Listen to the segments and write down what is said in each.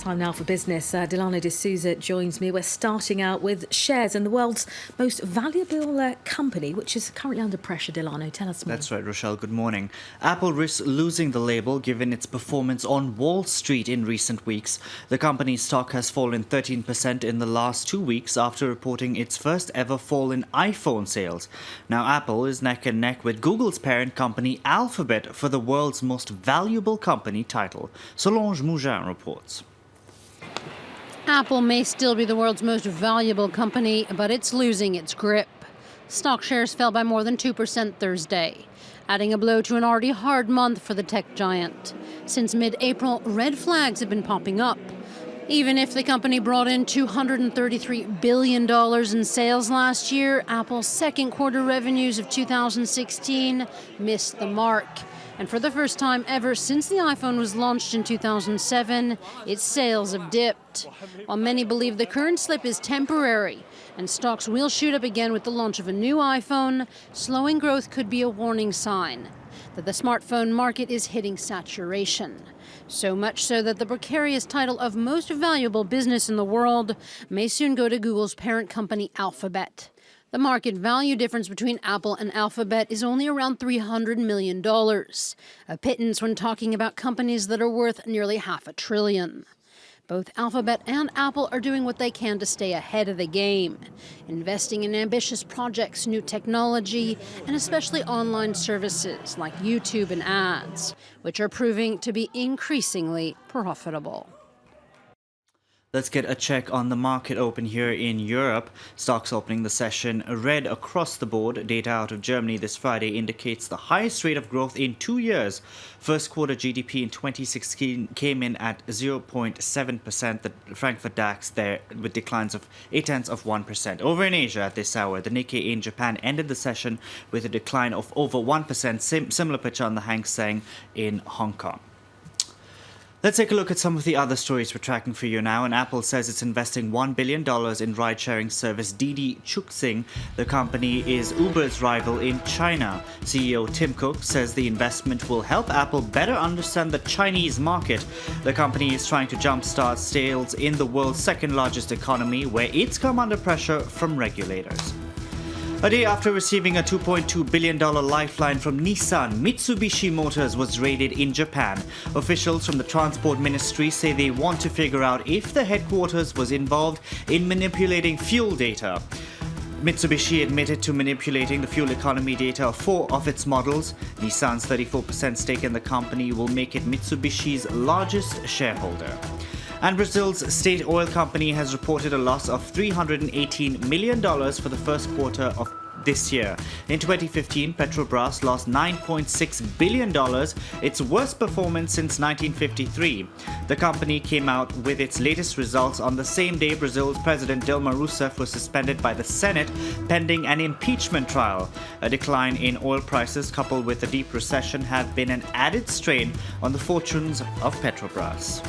Time now for business. Delano D'Souza joins me. We're starting out with shares in the world's most valuable company, which is currently under pressure. Delano, tell us more. That's right, Rochelle. Good morning. Apple risks losing the label given its performance on Wall Street in recent weeks. The company's stock has fallen 13% in the last 2 weeks after reporting its first ever fall in iPhone sales. Now, Apple is neck and neck with Google's parent company Alphabet for the world's most valuable company title. Solange Mougin reports. Apple may still be the world's most valuable company, but it's losing its grip. Stock shares fell by more than 2% Thursday, adding a blow to an already hard month for the tech giant. Since mid-April, red flags have been popping up. Even if the company brought in $233 billion in sales last year, Apple's second quarter revenues of 2016 missed the mark. And for the first time ever since the iPhone was launched in 2007, its sales have dipped. While many believe the current slip is temporary and stocks will shoot up again with the launch of a new iPhone, slowing growth could be a warning sign that the smartphone market is hitting saturation. So much so that the precarious title of most valuable business in the world may soon go to Google's parent company Alphabet. The market value difference between Apple and Alphabet is only around $300 million, a pittance when talking about companies that are worth nearly $500 billion. Both Alphabet and Apple are doing what they can to stay ahead of the game, investing in ambitious projects, new technology, and especially online services like YouTube and ads, which are proving to be increasingly profitable. Let's get a check on the market open here in Europe. Stocks opening the session red across the board. Data out of Germany this Friday indicates the highest rate of growth in 2 years. First quarter GDP in 2016 came in at 0.7%. The Frankfurt DAX there with declines of 0.8%. Over in Asia at this hour, the Nikkei in Japan ended the session with a decline of over 1%. Similar picture on the Hang Seng in Hong Kong. Let's take a look at some of the other stories we're tracking for you now. And Apple says it's investing $1 billion in ride-sharing service Didi Chuxing. The company is Uber's rival in China. CEO Tim Cook says the investment will help Apple better understand the Chinese market. The company is trying to jumpstart sales in the world's second-largest economy, where it's come under pressure from regulators. A day after receiving a $2.2 billion lifeline from Nissan, Mitsubishi Motors was raided in Japan. Officials from the Transport Ministry say they want to figure out if the headquarters was involved in manipulating fuel data. Mitsubishi admitted to manipulating the fuel economy data of 4 of its models. Nissan's 34% stake in the company will make it Mitsubishi's largest shareholder. And Brazil's state oil company has reported a loss of $318 million for the first quarter of this year. In 2015, Petrobras lost $9.6 billion, its worst performance since 1953. The company came out with its latest results on the same day Brazil's President Dilma Rousseff was suspended by the Senate pending an impeachment trial. A decline in oil prices coupled with a deep recession have been an added strain on the fortunes of Petrobras.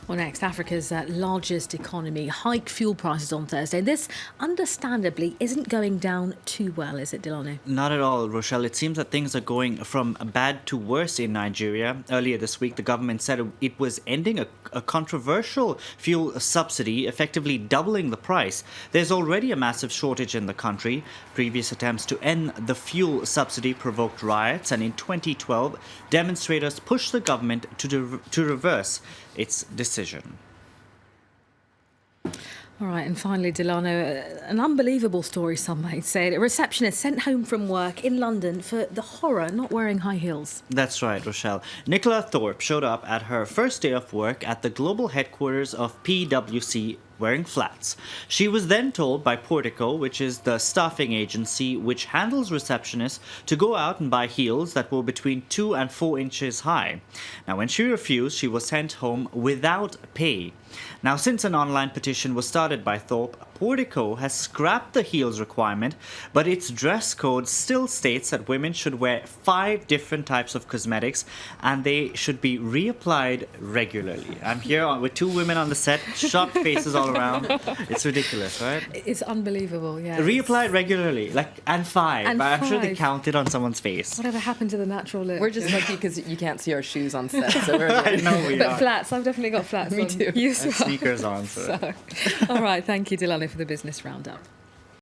Well, next, Africa's largest economy hiked fuel prices on Thursday. This, understandably, isn't going down too well, is it, Delano? Not at all, Rochelle. It seems that things are going from bad to worse in Nigeria. Earlier this week, the government said it was ending a controversial fuel subsidy, effectively doubling the price. There's already a massive shortage in the country. Previous attempts to end the fuel subsidy provoked riots, and in 2012, demonstrators pushed the government to reverse its decision. All right, and finally, Delano, an unbelievable story, some might say. A receptionist sent home from work in London for the horror not wearing high heels. That's right, Rochelle. Nicola Thorpe showed up at her first day of work at the global headquarters of PwC wearing flats. She was then told by Portico, which is the staffing agency which handles receptionists, to go out and buy heels that were between 2 and 4 inches high. Now, when she refused, she was sent home without pay. Now, since an online petition was started by Thorpe, Portico has scrapped the heels requirement, but its dress code still states that women should wear 5 different types of cosmetics and they should be reapplied regularly. I'm here with 2 women on the set, shocked faces all all around. It's ridiculous, right? It's unbelievable, yeah. Reapply it regularly, and five. And I'm sure they 5. counted on someone's face. Whatever happened to the natural look? We're just lucky because you can't see our shoes on set. So we're I know we But are. flats, I've definitely got flats Me on. too. You as And well. sneakers on. So. So, all right, thank you, Delano, for the business roundup.